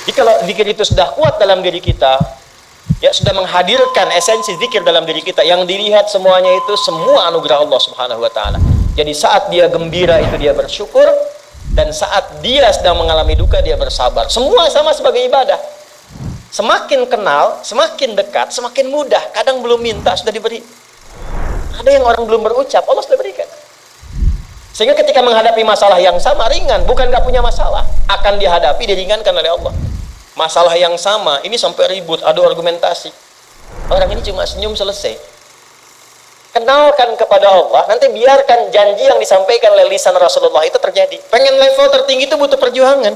Jadi kalau zikir itu sudah kuat dalam diri kita, ya sudah menghadirkan esensi zikir dalam diri kita, yang dilihat semuanya itu semua anugerah Allah Subhanahu wa taala. Jadi saat dia gembira itu dia bersyukur, dan saat dia sedang mengalami duka dia bersabar. Semua sama sebagai ibadah. Semakin kenal, semakin dekat, semakin mudah. Kadang belum minta sudah diberi. Ada yang orang belum berucap, Allah sudah berikan. Sehingga ketika menghadapi masalah yang sama, ringan, bukan gak punya masalah, akan dihadapi, diringankan oleh Allah. Masalah yang sama, ini sampai ribut, adu argumentasi. Orang ini cuma senyum selesai. Kenalkan kepada Allah, nanti biarkan janji yang disampaikan oleh lisan Rasulullah itu terjadi. Pengen level tertinggi itu butuh perjuangan.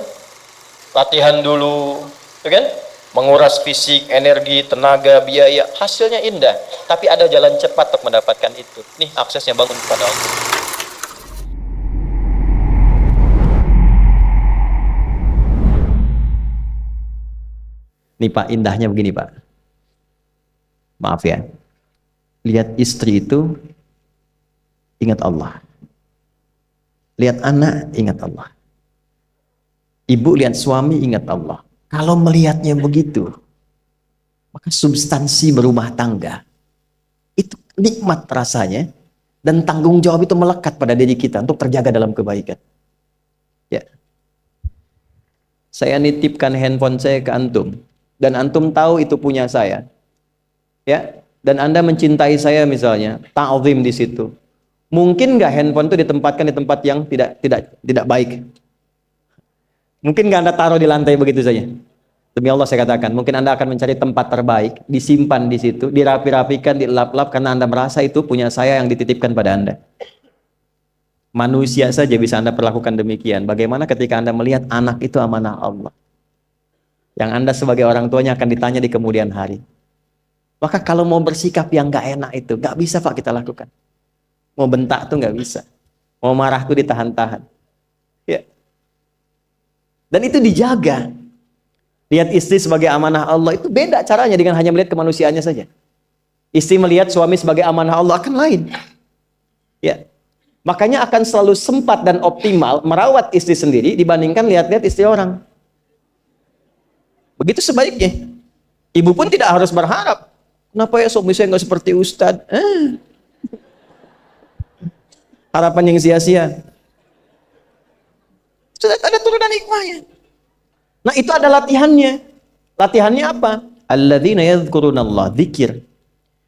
Latihan dulu, kan? Menguras fisik, energi, tenaga, biaya, hasilnya indah. Tapi ada jalan cepat untuk mendapatkan itu. Nih aksesnya, bangun kepada Allah. Nih Pak, indahnya begini Pak. Maaf ya. Lihat istri itu, ingat Allah. Lihat anak, ingat Allah. Ibu lihat suami, ingat Allah. Kalau melihatnya begitu, maka substansi berumah tangga itu nikmat rasanya, dan tanggung jawab itu melekat pada diri kita untuk terjaga dalam kebaikan. Ya. Saya nitipkan handphone saya ke antum, dan antum tahu itu punya saya. Ya, dan Anda mencintai saya misalnya, ta'zim di situ. Mungkin nggak handphone itu ditempatkan di tempat yang tidak baik? Mungkin nggak Anda taruh di lantai begitu saja? Demi Allah saya katakan, mungkin Anda akan mencari tempat terbaik, disimpan di situ, dirapi-rapikan, dilap-lap, karena Anda merasa itu punya saya yang dititipkan pada Anda. Manusia saja bisa Anda perlakukan demikian. Bagaimana ketika Anda melihat anak itu amanah Allah, yang Anda sebagai orang tuanya akan ditanya di kemudian hari. Maka kalau mau bersikap yang nggak enak itu, nggak bisa Pak kita lakukan. Mau bentak tuh nggak bisa. Mau marah tuh ditahan-tahan. Ya. Dan itu dijaga. Lihat istri sebagai amanah Allah itu beda caranya dengan hanya melihat kemanusiaannya saja. Istri melihat suami sebagai amanah Allah akan lain. Ya. Makanya akan selalu sempat dan optimal merawat istri sendiri dibandingkan lihat-lihat istri orang. Begitu sebaliknya. Ibu pun tidak harus berharap, kenapa ya suami saya nggak seperti Ustadz? Harapan yang sia-sia. Sudah ada turunan hikmahnya. Nah itu ada latihannya. Latihannya apa? Alladzina yadhkurunallah, zikir.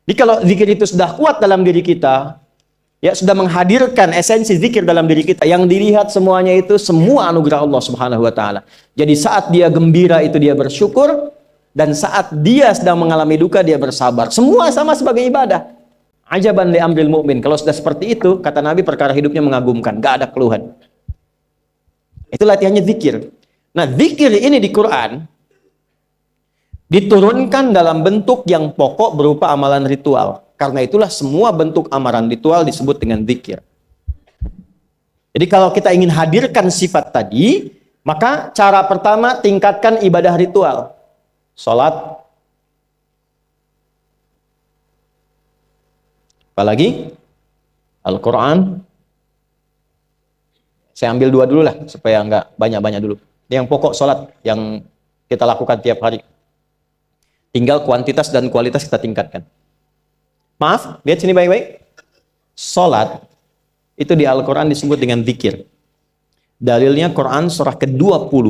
Jadi kalau zikir itu sudah kuat dalam diri kita, ya sudah menghadirkan esensi zikir dalam diri kita, yang dilihat semuanya itu semua anugerah Allah Subhanahu wa taala. Jadi saat dia gembira itu dia bersyukur, dan saat dia sedang mengalami duka dia bersabar. Semua sama sebagai ibadah. Ajaban li amril mu'min. Kalau sudah seperti itu, kata Nabi, perkara hidupnya mengagumkan, gak ada keluhan. Itu latihannya zikir. Nah, zikir ini di Quran diturunkan dalam bentuk yang pokok berupa amalan ritual. Karena itulah semua bentuk amalan ritual disebut dengan zikir. Jadi kalau kita ingin hadirkan sifat tadi, maka cara pertama tingkatkan ibadah ritual. Salat. Apalagi? Al-Quran. Saya ambil dua dulu lah, supaya nggak banyak-banyak dulu. Yang pokok salat yang kita lakukan tiap hari. Tinggal kuantitas dan kualitas kita tingkatkan. Maaf, lihat sini baik-baik. Salat itu di Al-Quran disebut dengan zikir. Dalilnya Quran surah ke-20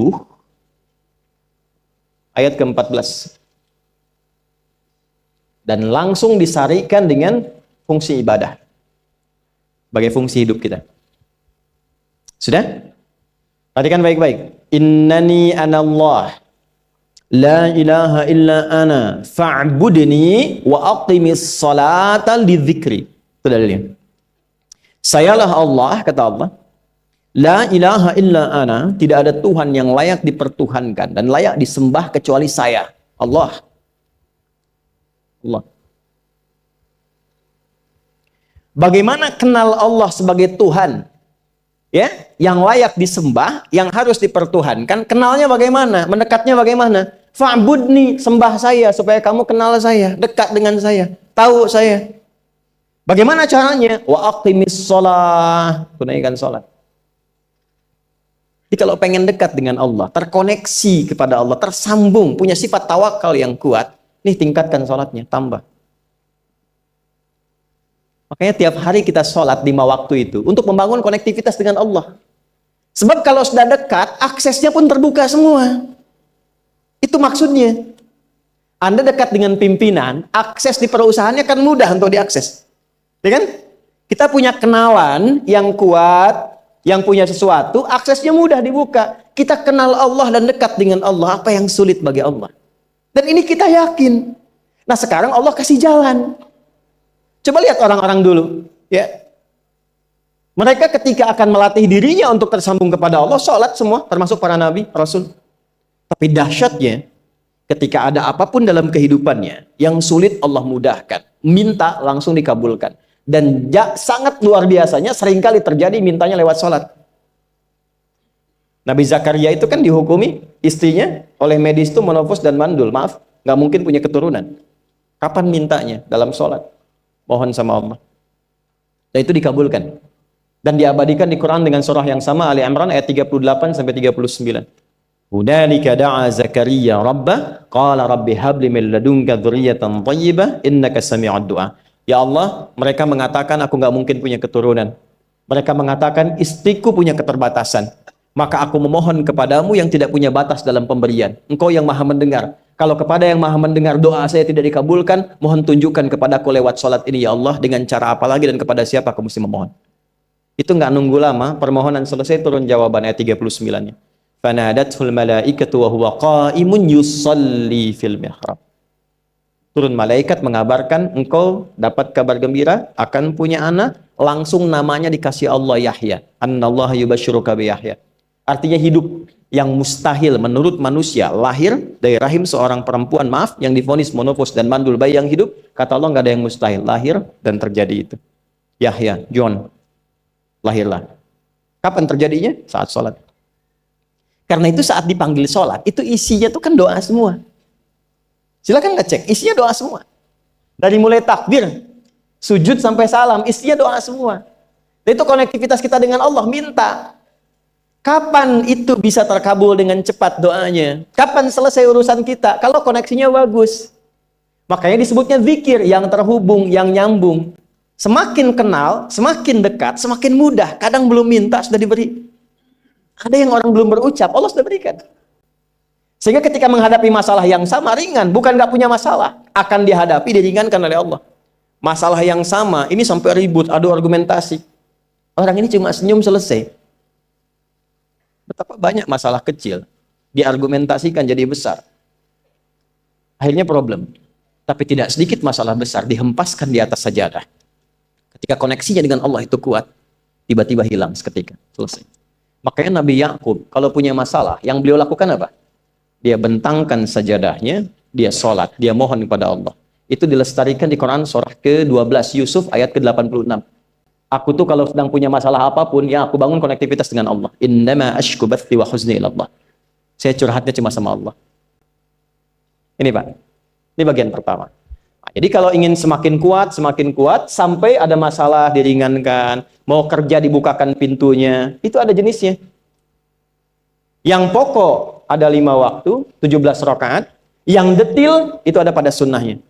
ayat ke-14. Dan langsung disarikan dengan fungsi ibadah sebagai fungsi hidup kita. Sudah? Perhatikan baik-baik. Innani anallah la ilaha illa ana fa'budni wa aqimis salata lidzikri. Itu dalilnya. Sayalah Allah, kata Allah. La ilaha illa ana, tidak ada Tuhan yang layak dipertuhankan dan layak disembah kecuali saya, Allah. Allah. Bagaimana kenal Allah sebagai Tuhan? Ya, yang layak disembah, yang harus dipertuhankan, kenalnya bagaimana? Mendekatnya bagaimana? Fa'budni, sembah saya supaya kamu kenal saya, dekat dengan saya, tahu saya. Bagaimana caranya? Wa aqimis shalah, tunaikan salat. Jadi kalau pengen dekat dengan Allah, terkoneksi kepada Allah, tersambung, punya sifat tawakal yang kuat, nih tingkatkan sholatnya, tambah. Makanya tiap hari kita sholat 5 waktu itu untuk membangun konektivitas dengan Allah. Sebab kalau sudah dekat, aksesnya pun terbuka semua. Itu maksudnya. Anda dekat dengan pimpinan, akses di perusahaannya kan mudah untuk diakses. Ya kan? Kita punya kenalan yang kuat, yang punya sesuatu, aksesnya mudah dibuka. Kita kenal Allah dan dekat dengan Allah, apa yang sulit bagi Allah. Dan ini kita yakin. Nah sekarang Allah kasih jalan. Coba lihat orang-orang dulu. Ya. Mereka ketika akan melatih dirinya untuk tersambung kepada Allah, sholat semua, termasuk para nabi, rasul. Tapi dahsyatnya, ketika ada apapun dalam kehidupannya, yang sulit Allah mudahkan. Minta langsung dikabulkan. Dan sangat luar biasanya seringkali terjadi mintanya lewat sholat. Nabi Zakaria itu kan dihukumi istrinya oleh medis itu menopause dan mandul. Maaf, nggak mungkin punya keturunan. Kapan mintanya? Dalam sholat. Mohon sama Allah. Dan itu dikabulkan. Dan diabadikan di Quran dengan surah yang sama, Ali Imran ayat 38 sampai 39. Hunalika da'a Zakaria rabbah qala rabbi habli min ladunka dzurriyyatan thayyibah innaka sami'ud du'a. Ya Allah, mereka mengatakan aku nggak mungkin punya keturunan. Mereka mengatakan istriku punya keterbatasan. Maka aku memohon kepadamu yang tidak punya batas dalam pemberian. Engkau yang maha mendengar. Kalau kepada yang maha mendengar doa saya tidak dikabulkan, mohon tunjukkan kepadaku lewat sholat ini ya Allah, dengan cara apa lagi dan kepada siapa aku mesti memohon. Itu nggak nunggu lama, permohonan selesai turun jawaban ayat 39-nya. Fanadathul malaikatu wa huwa qa'imun yusalli fil mihrab. Turun malaikat mengabarkan engkau dapat kabar gembira akan punya anak, langsung namanya dikasih Allah Yahya. Annallaha yubasyiruka bi Yahya. Artinya hidup yang mustahil menurut manusia, lahir dari rahim seorang perempuan, maaf, yang divonis monopause dan mandul, bayi yang hidup, kata Allah nggak ada yang mustahil, lahir dan terjadi itu. Yahya, John, lahirlah. Kapan terjadinya? Saat sholat. Karena itu saat dipanggil sholat, itu isinya tuh kan doa semua. Silakan ngecek, isinya doa semua. Dari mulai takbir, sujud sampai salam, isinya doa semua. Dan itu konektivitas kita dengan Allah, minta. Kapan itu bisa terkabul dengan cepat doanya? Kapan selesai urusan kita? Kalau koneksinya bagus. Makanya disebutnya zikir, yang terhubung, yang nyambung. Semakin kenal, semakin dekat, semakin mudah. Kadang belum minta, sudah diberi. Ada yang orang belum berucap, Allah sudah berikan. Sehingga ketika menghadapi masalah yang sama, ringan, bukan nggak punya masalah, akan dihadapi, diringankan oleh Allah. Masalah yang sama, ini sampai ribut, adu argumentasi. Orang ini cuma senyum selesai. Betapa banyak masalah kecil, diargumentasikan jadi besar. Akhirnya problem. Tapi tidak sedikit masalah besar, dihempaskan di atas sajadah. Ketika koneksinya dengan Allah itu kuat, tiba-tiba hilang seketika, selesai. Makanya Nabi Yakub, kalau punya masalah, yang beliau lakukan apa? Dia bentangkan sajadahnya, dia sholat, dia mohon kepada Allah. Itu dilestarikan di Quran surah ke-12 Yusuf ayat ke-86. Aku tuh kalau sedang punya masalah apapun, ya aku bangun konektivitas dengan Allah. Innama ashku bathi wa huzni ilallah. Saya curhatnya cuma sama Allah. Ini Pak, ini bagian pertama. Nah, jadi kalau ingin semakin kuat, sampai ada masalah diringankan, mau kerja dibukakan pintunya, itu ada jenisnya. Yang pokok ada 5 waktu, 17 rakaat. Yang detil itu ada pada sunnahnya.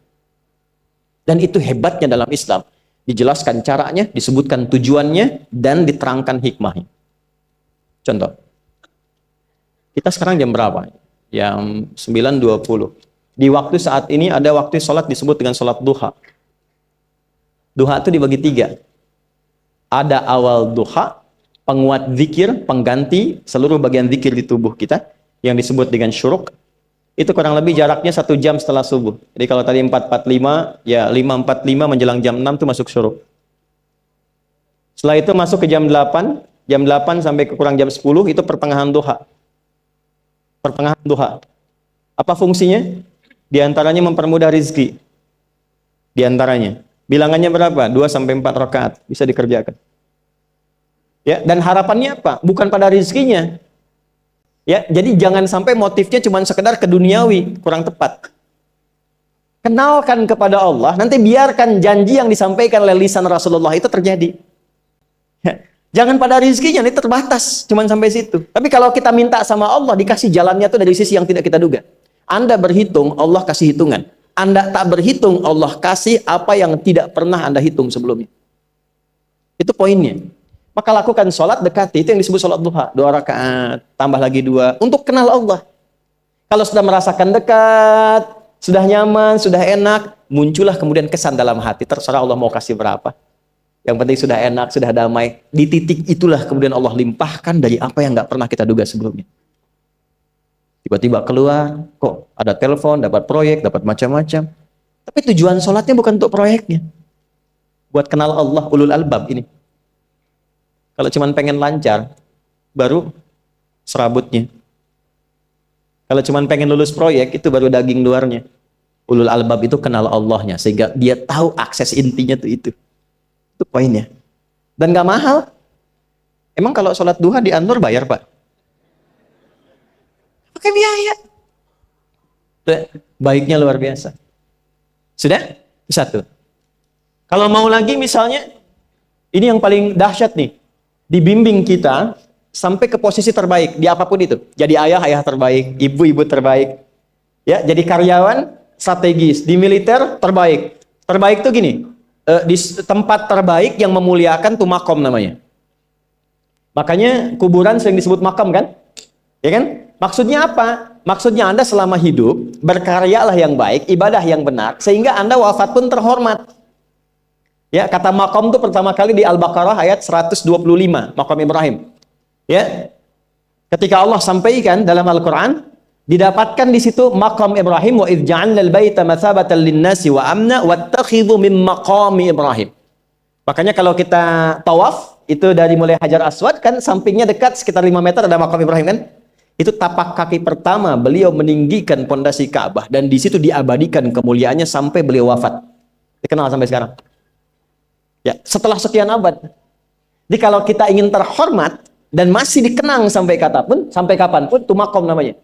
Dan itu hebatnya dalam Islam. Dijelaskan caranya, disebutkan tujuannya, dan diterangkan hikmahnya. Contoh. Kita sekarang jam berapa? Jam 9.20. Di waktu saat ini ada waktu sholat disebut dengan sholat duha. Duha itu dibagi 3. Ada awal duha, penguat zikir, pengganti seluruh bagian zikir di tubuh kita, yang disebut dengan syuruk. Itu kurang lebih jaraknya 1 jam setelah subuh. Jadi kalau tadi 4.45, ya 5.45 menjelang jam 6 itu masuk syuruk. Setelah itu masuk ke jam 8 sampai ke kurang jam 10 itu pertengahan duha. Pertengahan duha. Apa fungsinya? Di antaranya mempermudah rizki. Di antaranya. Bilangannya berapa? 2 sampai 4 rakaat bisa dikerjakan. Ya, dan harapannya apa? Bukan pada rizkinya. Ya, jadi jangan sampai motifnya cuma sekedar ke duniawi, kurang tepat. Kenalkan kepada Allah, nanti biarkan janji yang disampaikan oleh lisan Rasulullah itu terjadi. Ya, Jangan pada rizkinya, ini terbatas, cuman sampai situ. Tapi kalau kita minta sama Allah, dikasih jalannya tuh dari sisi yang tidak kita duga. Anda berhitung, Allah kasih hitungan. Anda tak berhitung, Allah kasih apa yang tidak pernah Anda hitung sebelumnya. Itu poinnya. Maka lakukan sholat dekati, itu yang disebut sholat duha. 2 rakaat, tambah lagi 2, untuk kenal Allah. Kalau sudah merasakan dekat, sudah nyaman, sudah enak, muncullah kemudian kesan dalam hati. Terserah Allah mau kasih berapa. Yang penting sudah enak, sudah damai. Di titik itulah kemudian Allah limpahkan dari apa yang nggak pernah kita duga sebelumnya. Tiba-tiba keluar, kok ada telepon, dapat proyek, dapat macam-macam. Tapi tujuan sholatnya bukan untuk proyeknya. Buat kenal Allah, ulul albab ini. Kalau cuma pengen lancar, baru serabutnya. Kalau cuma pengen lulus proyek, itu baru daging luarnya. Ulul albab itu kenal Allahnya, sehingga dia tahu akses intinya tuh itu. Itu poinnya. Dan gak mahal. Emang kalau sholat duha di Anur bayar, Pak? Pakai biaya. Baiknya luar biasa. Sudah? Satu. Kalau mau lagi misalnya, ini yang paling dahsyat nih. Dibimbing kita sampai ke posisi terbaik di apapun itu. Jadi ayah terbaik, ibu terbaik. Ya, jadi karyawan strategis, di militer terbaik. Terbaik tuh gini. Di tempat terbaik yang memuliakan tuh makom namanya. Makanya kuburan sering disebut makam kan? Ya kan? Maksudnya apa? Maksudnya Anda selama hidup berkaryalah yang baik, ibadah yang benar, sehingga Anda wafat pun terhormat. Ya, kata makom itu pertama kali di Al-Baqarah ayat 125, makom Ibrahim. Ya. Ketika Allah sampaikan dalam Al-Qur'an, didapatkan di situ maqam Ibrahim, wa idz ja'alna al-baita mathabatan lin-nasi wa amna wattakhidhu min maqami Ibrahim. Makanya kalau kita tawaf itu dari mulai Hajar Aswad kan sampingnya dekat sekitar 5 meter ada maqam Ibrahim kan? Itu tapak kaki pertama beliau meninggikan pondasi Ka'bah dan di situ diabadikan kemuliaannya sampai beliau wafat. Dikenal sampai sekarang. Ya, setelah sekian abad. Jadi kalau kita ingin terhormat dan masih dikenang sampai kapanpun itu maqam namanya.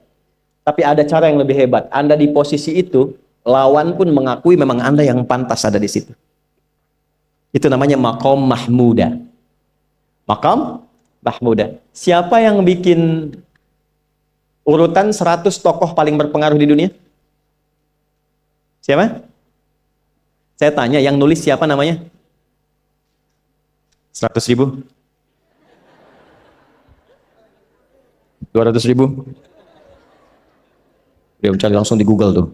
Tapi ada cara yang lebih hebat. Anda di posisi itu, lawan pun mengakui memang Anda yang pantas ada di situ. Itu namanya maqam mahmuda. Maqam mahmuda. Siapa yang bikin urutan 100 tokoh paling berpengaruh di dunia? Siapa? Saya tanya, yang nulis siapa namanya? 100.000? 200.000? Dia mencari langsung di Google tuh.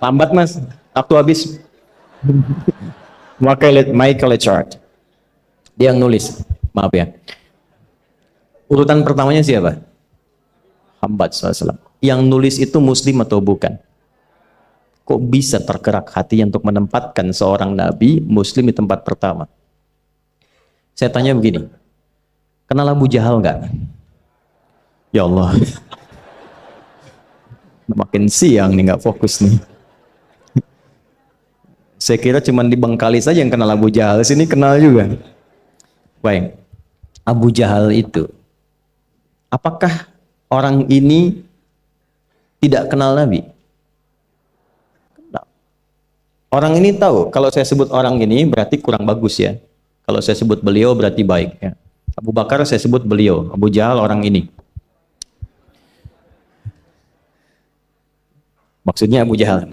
Lambat mas, waktu habis. Michael Chart. Dia yang nulis, maaf ya. Urutan pertamanya siapa? Muhammad SAW. Yang nulis itu muslim atau bukan? Kok bisa tergerak hatinya untuk menempatkan seorang nabi muslim di tempat pertama? Saya tanya begini, kenal Abu Jahal nggak? Ya Allah. Makin siang nih nggak fokus nih. Saya kira cuma di Bengkali saja yang kenal Abu Jahal, sini kenal juga. Baik, Abu Jahal itu, apakah orang ini tidak kenal Nabi? Kenal. Orang ini tahu, kalau saya sebut orang ini berarti kurang bagus ya. Kalau saya sebut beliau berarti baik ya. Abu Bakar saya sebut beliau, Abu Jahal orang ini. Maksudnya Abu Jahal.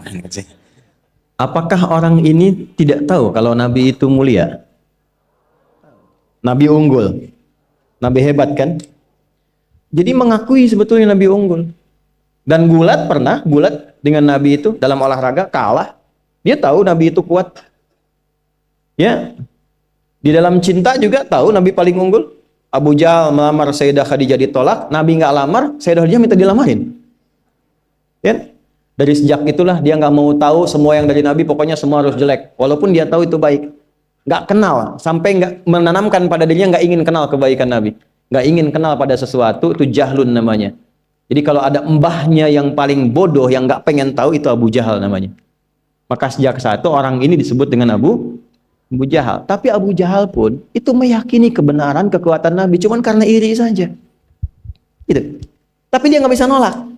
Apakah orang ini tidak tahu kalau Nabi itu mulia? Nabi unggul. Nabi hebat kan? Jadi mengakui sebetulnya Nabi unggul. Dan gulat dengan Nabi itu dalam olahraga kalah. Dia tahu Nabi itu kuat. Ya. Di dalam cinta juga tahu Nabi paling unggul. Abu Jahal melamar Sayyidah Khadijah ditolak, Nabi nggak lamar, Sayyidah Khadijah minta dilamarin. Ya. Dari sejak itulah dia nggak mau tahu semua yang dari Nabi, pokoknya semua harus jelek. Walaupun dia tahu itu baik. Nggak kenal, sampai nggak menanamkan pada dirinya nggak ingin kenal kebaikan Nabi. Nggak ingin kenal pada sesuatu, itu jahlun namanya. Jadi kalau ada mbahnya yang paling bodoh, yang nggak pengen tahu, itu Abu Jahal namanya. Maka sejak saat itu orang ini disebut dengan Abu Jahal. Tapi Abu Jahal pun itu meyakini kebenaran, kekuatan Nabi, cuman karena iri saja. Gitu. Tapi dia nggak bisa nolak.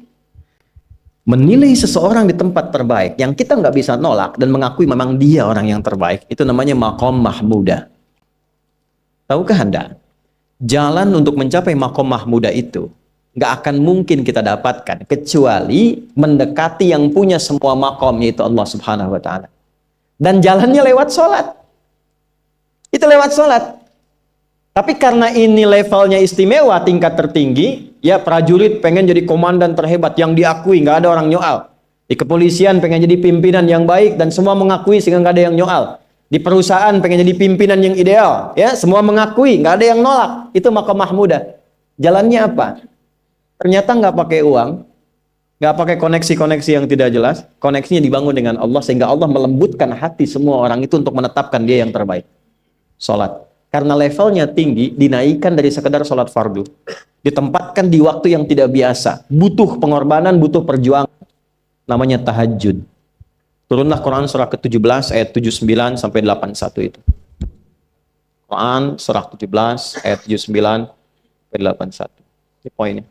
Menilai seseorang di tempat terbaik yang kita nggak bisa nolak dan mengakui memang dia orang yang terbaik, itu namanya maqam mahmuda. Tahukah Anda, jalan untuk mencapai makom mahmudah itu nggak akan mungkin kita dapatkan kecuali mendekati yang punya semua makom, yaitu Allah Subhanahu wa Ta'ala. Dan jalannya lewat sholat. Itu lewat sholat. Tapi karena ini levelnya istimewa, tingkat tertinggi, ya prajurit pengen jadi komandan terhebat yang diakui, nggak ada orang nyoal. Di kepolisian pengen jadi pimpinan yang baik dan semua mengakui sehingga nggak ada yang nyoal. Di perusahaan pengen jadi pimpinan yang ideal, ya semua mengakui, nggak ada yang nolak. Itu makom mahmudah. Jalannya apa? Ternyata nggak pakai uang, nggak pakai koneksi-koneksi yang tidak jelas. Koneksinya dibangun dengan Allah sehingga Allah melembutkan hati semua orang itu untuk menetapkan dia yang terbaik. Sholat. Karena levelnya tinggi, dinaikkan dari sekedar sholat fardu. Ditempatkan di waktu yang tidak biasa. Butuh pengorbanan, butuh perjuangan. Namanya tahajud. Turunlah Quran surah ke-17 ayat 79 sampai 81 itu. Quran surah 17 ayat 79 sampai 81. Ini poinnya.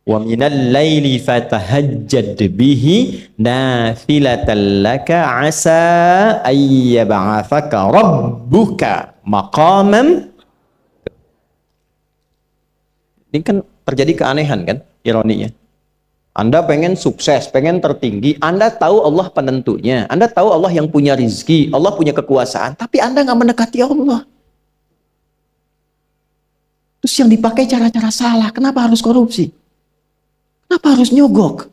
Wa minal laili fatahajjad bihi nafilatan laka asa ayyab'athaka rabbuka maqaman. Ini kan terjadi keanehan kan, ironinya. Anda pengen sukses, pengen tertinggi, Anda tahu Allah penentunya, Anda tahu Allah yang punya rizki, Allah punya kekuasaan, tapi Anda nggak mendekati Allah. Terus yang dipakai cara-cara salah, kenapa harus korupsi? Kenapa harus nyogok?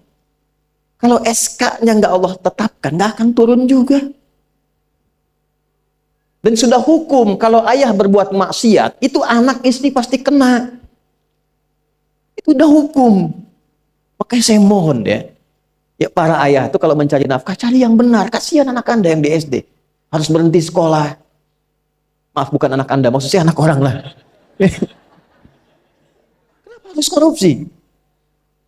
Kalau SK-nya nggak Allah tetapkan, nggak akan turun juga. Dan sudah hukum, kalau ayah berbuat maksiat, itu anak istri pasti kena. Itu udah hukum. Makanya saya mohon ya para ayah itu kalau mencari nafkah, cari yang benar. Kasihan anak Anda yang di SD. Harus berhenti sekolah. Maaf, bukan anak Anda, maksudnya anak orang lah. Kenapa harus korupsi?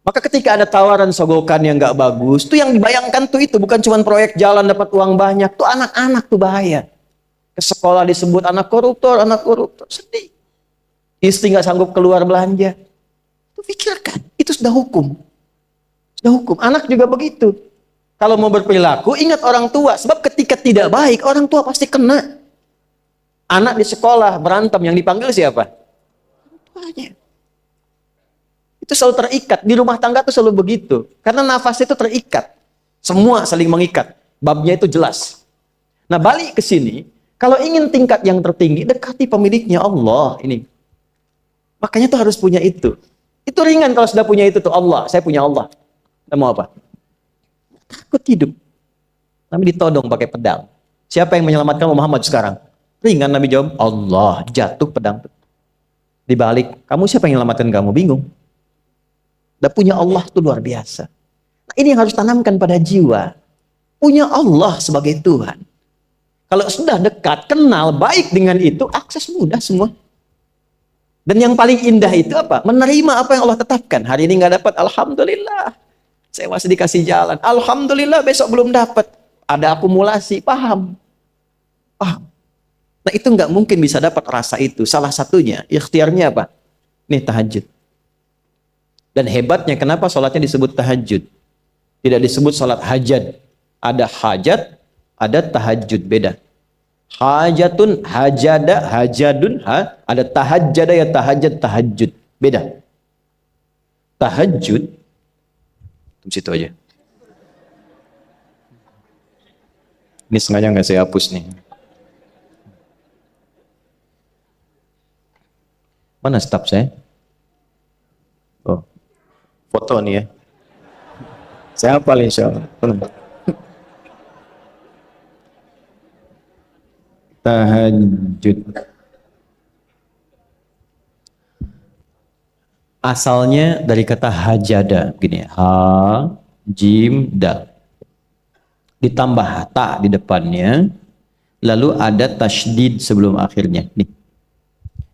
Maka ketika ada tawaran sogokan yang nggak bagus, tuh yang dibayangkan tuh itu bukan cuma proyek jalan dapat uang banyak, tuh anak-anak tuh bahaya. Ke sekolah disebut anak koruptor, sedih. Istri nggak sanggup keluar belanja. Tuh pikirkan, itu sudah hukum. Sudah hukum. Anak juga begitu. Kalau mau berperilaku, ingat orang tua. Sebab ketika tidak baik, orang tua pasti kena. Anak di sekolah berantem, yang dipanggil siapa? Orang tuanya. Itu selalu terikat. Di rumah tangga itu selalu begitu. Karena nafas itu terikat. Semua saling mengikat. Babnya itu jelas. Nah, balik ke sini. Kalau ingin tingkat yang tertinggi, dekati pemiliknya Allah. Ini. Makanya tuh harus punya itu. Itu ringan kalau sudah punya itu tuh Allah. Saya punya Allah. Kita mau apa? Takut hidup. Nabi ditodong pakai pedang. Siapa yang menyelamatkan Muhammad sekarang? Ringan Nabi jawab, Allah. Jatuh pedang. Dibalik, kamu siapa yang menyelamatkan kamu? Bingung. Udah punya Allah itu luar biasa. Nah, ini yang harus tanamkan pada jiwa. Punya Allah sebagai Tuhan. Kalau sudah dekat, kenal, baik dengan itu, akses mudah semua. Dan yang paling indah itu apa? Menerima apa yang Allah tetapkan. Hari ini nggak dapat, alhamdulillah. Saya masih dikasih jalan. Alhamdulillah, besok belum dapat. Ada akumulasi, paham. Paham. Nah, itu nggak mungkin bisa dapat rasa itu. Salah satunya, ikhtiarnya apa? Nih, tahajud. Dan hebatnya, kenapa sholatnya disebut tahajud? Tidak disebut sholat hajat. Ada hajat, ada tahajud, beda. Hajatun, hajada, hajadun, ada tahajjada ya tahajjud, tahajud. Beda. Tahajud, di situ aja. Ini sengaja nggak saya hapus nih. Mana staf saya? Oh, foto nih ya. Saya hafal insya Allah. Tahajud. Asalnya dari kata hajada, begini, ha, jim, dal. Ditambah ta di depannya, lalu ada tasydid sebelum akhirnya. Nih.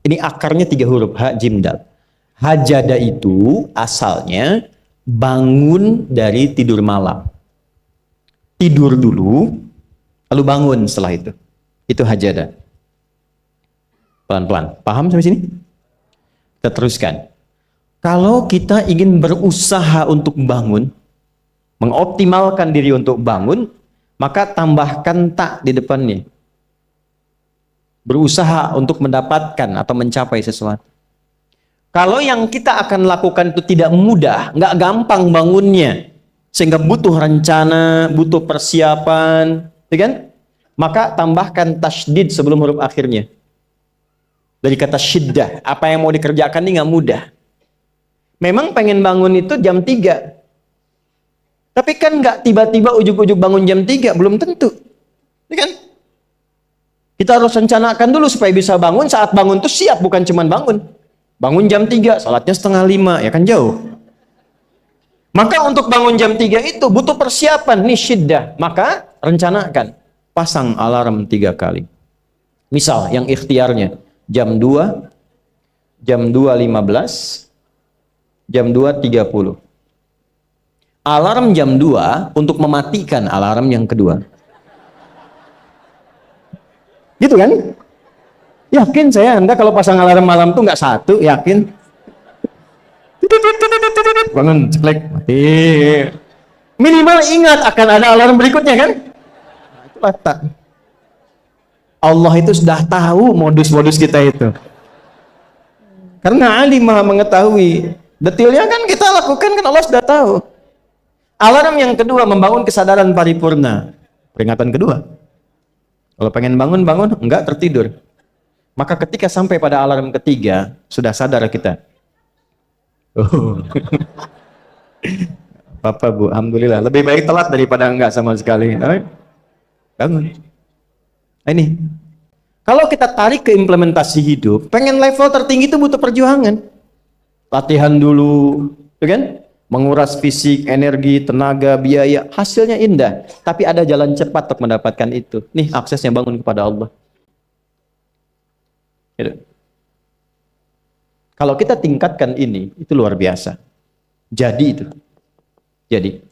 Ini akarnya 3 huruf, ha, jim, dal. Hajada itu asalnya bangun dari tidur malam. Tidur dulu, lalu bangun setelah itu. Itu hajada. Pelan-pelan. Paham sampai sini? Kita teruskan. Kalau kita ingin berusaha untuk bangun, mengoptimalkan diri untuk bangun, maka tambahkan tak di depannya. berusaha untuk mendapatkan atau mencapai sesuatu. Kalau yang kita akan lakukan itu tidak mudah, nggak gampang bangunnya, sehingga butuh rencana, butuh persiapan, ya kan? Maka tambahkan tasydid sebelum huruf akhirnya. Dari kata syiddah, apa yang mau dikerjakan ini nggak mudah. Memang pengen bangun itu jam 3. Tapi kan nggak tiba-tiba ujuk-ujuk bangun jam 3, belum tentu. Ya kan? Kita harus rencanakan dulu supaya bisa bangun, saat bangun tuh siap, bukan cuma bangun. Bangun jam 3, salatnya 4:30, ya kan jauh. Maka untuk bangun jam 3 itu butuh persiapan, nih syiddah. Maka rencanakan, pasang alarm 3 kali. Misal yang ikhtiarnya jam 2, jam 2.15, jam 2.30. Alarm jam 2 untuk mematikan alarm yang kedua. Gitu kan? Yakin saya Anda kalau pasang alarm malam tuh nggak satu, yakin? Bangun, ceklek, mati. Minimal ingat akan ada alarm berikutnya kan? Itulah tak. Allah itu sudah tahu modus-modus kita itu. Karena alim maha mengetahui. Detailnya kan kita lakukan kan Allah sudah tahu. Alarm yang kedua membangun kesadaran paripurna. Peringatan kedua. Kalau pengen bangun, enggak tertidur. Maka ketika sampai pada alarm ketiga, sudah sadar kita. Oh. Bapak, Bu, alhamdulillah. Lebih baik telat daripada enggak sama sekali. Bangun. Ini. Kalau kita tarik ke implementasi hidup, pengen level tertinggi itu butuh perjuangan. Latihan dulu, kan? Menguras fisik, energi, tenaga, biaya. Hasilnya indah. Tapi ada jalan cepat untuk mendapatkan itu. Nih, aksesnya bangun kepada Allah. Gitu. Kalau kita tingkatkan ini, itu luar biasa. Jadi itu. Jadi.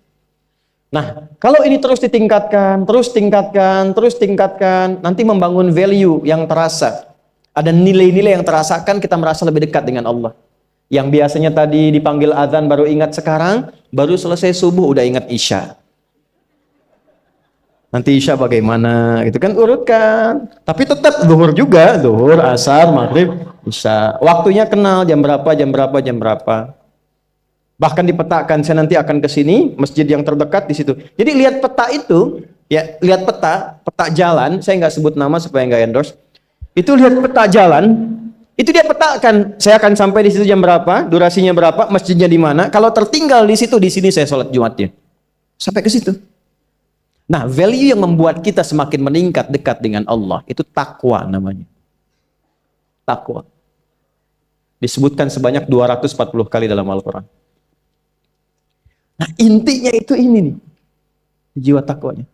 Nah, kalau ini terus ditingkatkan, nanti membangun value yang terasa. Ada nilai-nilai yang terasakan, kita merasa lebih dekat dengan Allah. Yang biasanya tadi dipanggil azan baru ingat sekarang, baru selesai subuh udah ingat isya. Nanti isya bagaimana, gitu kan, urutkan. Tapi tetap zuhur juga, zuhur, asar, maghrib, isya. Waktunya kenal, jam berapa. Bahkan dipetakan, saya nanti akan ke sini, masjid yang terdekat di situ. Jadi lihat peta itu, ya lihat peta jalan, saya nggak sebut nama supaya nggak endorse. Itu lihat peta jalan, itu dia petakan, saya akan sampai di situ jam berapa, durasinya berapa, masjidnya di mana. Kalau tertinggal di situ, di sini saya sholat Jumatnya. Sampai ke situ. Nah, value yang membuat kita semakin meningkat dekat dengan Allah, itu takwa namanya. Takwa. Disebutkan sebanyak 240 kali dalam Al-Quran. Nah, intinya itu ini nih. Jiwa takwanya.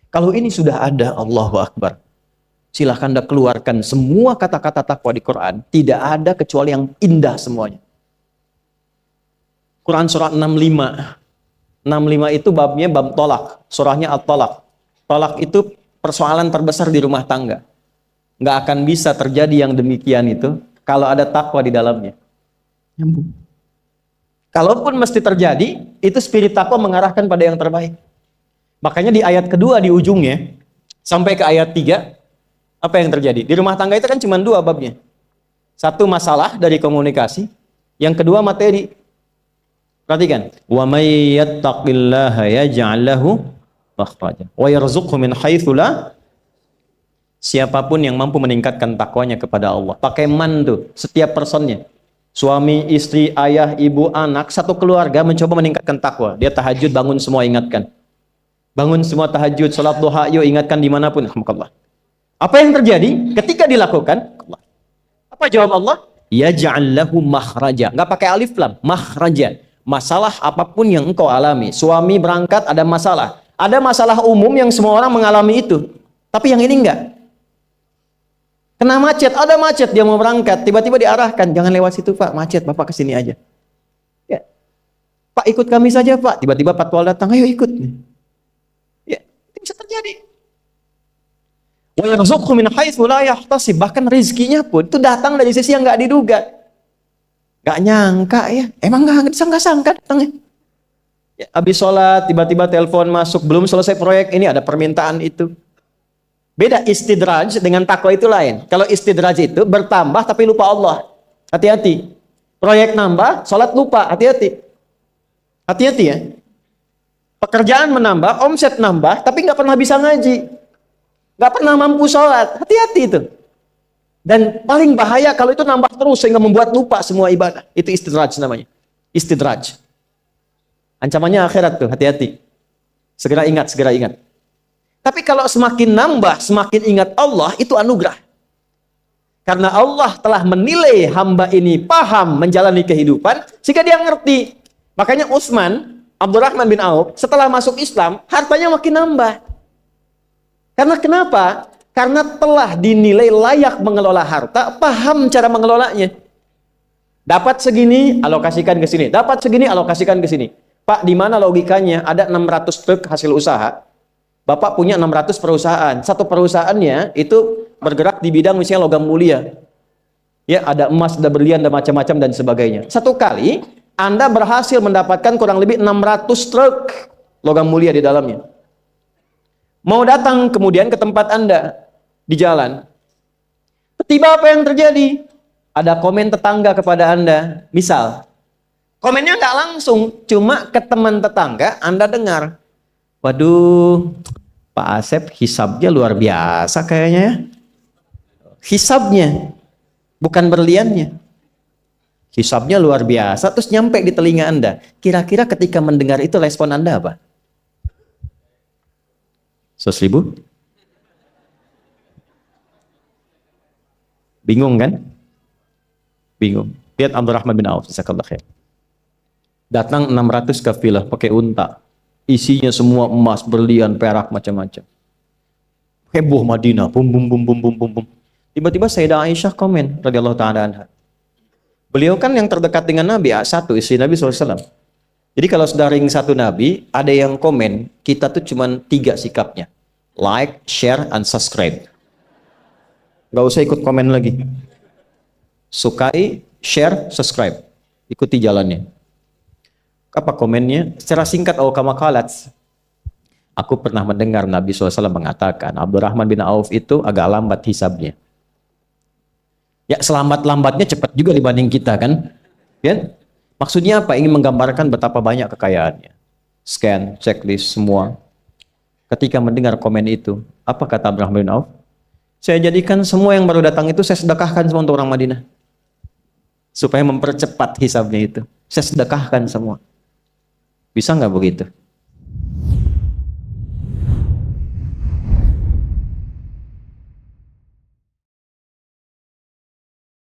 Kalau ini sudah ada, Allahu Akbar. Silahkan Anda keluarkan semua kata-kata takwa di Quran. Tidak ada kecuali yang indah semuanya. Quran surah 65. 65 itu babnya bab tolak. Surahnya at-tolak. Tolak itu persoalan terbesar di rumah tangga. Nggak akan bisa terjadi yang demikian itu kalau ada takwa di dalamnya. Nyambung. Kalaupun mesti terjadi, itu spirit takwa mengarahkan pada yang terbaik. Makanya di ayat kedua di ujungnya, sampai ke ayat 3, apa yang terjadi? Di rumah tangga itu kan cuma 2 babnya. Satu masalah dari komunikasi, yang kedua materi. Perhatikan, wa may yattaqillaha yaj'al lahu makhraja wa yarzuqhu min haitsu la. Siapapun yang mampu meningkatkan takwanya kepada Allah, pakai man tuh, setiap personnya. Suami, istri, ayah, ibu, anak, satu keluarga mencoba meningkatkan takwa. Dia tahajud, bangun semua ingatkan. Bangun semua tahajud, salat duha, yuk ingatkan dimanapun. Alhamdulillah. Apa yang terjadi? Ketika dilakukan, apa jawab Allah? Yaj'al lahu makhraja. Enggak pakai alif lam, makhraja. Masalah apapun yang engkau alami. Suami berangkat ada masalah. Ada masalah umum yang semua orang mengalami itu. Tapi yang ini enggak. Kena macet, ada macet, dia mau berangkat. Tiba-tiba diarahkan, jangan lewat situ Pak, macet, Bapak kesini aja. Ya. Pak ikut kami saja Pak. Tiba-tiba patwal datang, ayo ikut. Ya, itu bisa terjadi. Wa yarzuqhu min haitsu la yahtasib. Bahkan rezekinya pun itu datang dari sisi yang enggak diduga. Gak nyangka ya, emang gak sangka datangnya. Ya, habis sholat, tiba-tiba telepon masuk, belum selesai proyek, ini ada permintaan itu. Beda istidraj dengan takwa itu lain. Kalau istidraj itu bertambah tapi lupa Allah. Hati-hati. Proyek nambah, sholat lupa. Hati-hati. Hati-hati ya. Pekerjaan menambah, omset nambah, tapi nggak pernah bisa ngaji. Nggak pernah mampu sholat. Hati-hati itu. Dan paling bahaya kalau itu nambah terus sehingga membuat lupa semua ibadah. Itu istidraj namanya. Istidraj. Ancamannya akhirat tuh, hati-hati. Segera ingat, segera ingat. Tapi kalau semakin nambah, semakin ingat Allah, itu anugerah. Karena Allah telah menilai hamba ini paham menjalani kehidupan, sehingga dia ngerti. Makanya Utsman, Abdurrahman bin Auf, setelah masuk Islam, hartanya makin nambah. Karena kenapa? Karena telah dinilai layak mengelola harta, paham cara mengelolanya. Dapat segini, alokasikan ke sini. Dapat segini, alokasikan ke sini. Pak, di mana logikanya ada 600 truk hasil usaha? Bapak punya 600 perusahaan. Satu perusahaannya itu bergerak di bidang misalnya logam mulia. Ya, ada emas, ada berlian, ada macam-macam dan sebagainya. Satu kali Anda berhasil mendapatkan kurang lebih 600 truk logam mulia di dalamnya. Mau datang kemudian ke tempat Anda di jalan. Tiba apa yang terjadi? Ada komen tetangga kepada Anda. Misal, komennya nggak langsung, cuma ke teman tetangga Anda dengar. Waduh, Pak Asep hisabnya luar biasa kayaknya ya. Hisabnya, bukan berliannya. Hisabnya luar biasa, terus nyampe di telinga Anda. Kira-kira ketika mendengar itu respon Anda apa? 100.000? Bingung kan? Bingung. Lihat Abdurrahman bin Auf, jazakallahu khair. Datang 600 kafilah pakai unta. Isinya semua emas, berlian, perak, macam-macam. Heboh Madinah, bum bum bum bum bum bum bum. Tiba-tiba Sayyidah Aisyah komen radhiyallahu taala anha. Beliau kan yang terdekat dengan Nabi, satu istri Nabi SAW. Jadi kalau sudah ring satu Nabi, ada yang komen, kita tuh cuma 3 sikapnya. Like, share, and subscribe. Gak usah ikut komen lagi. Sukai, share, subscribe. Ikuti jalannya. Apa komennya? Secara singkat, kama qalat. Aku pernah mendengar Nabi SAW mengatakan, Abdurrahman bin Auf itu agak lambat hisabnya. Ya, selamat-lambatnya cepat juga dibanding kita kan? Ya? Maksudnya apa? Ingin menggambarkan betapa banyak kekayaannya. Scan, checklist, semua. Ketika mendengar komen itu, apa kata Abdurrahman bin Auf? Saya jadikan semua yang baru datang itu saya sedekahkan semua untuk orang Madinah. Supaya mempercepat hisabnya itu. Saya sedekahkan semua. Bisa nggak begitu?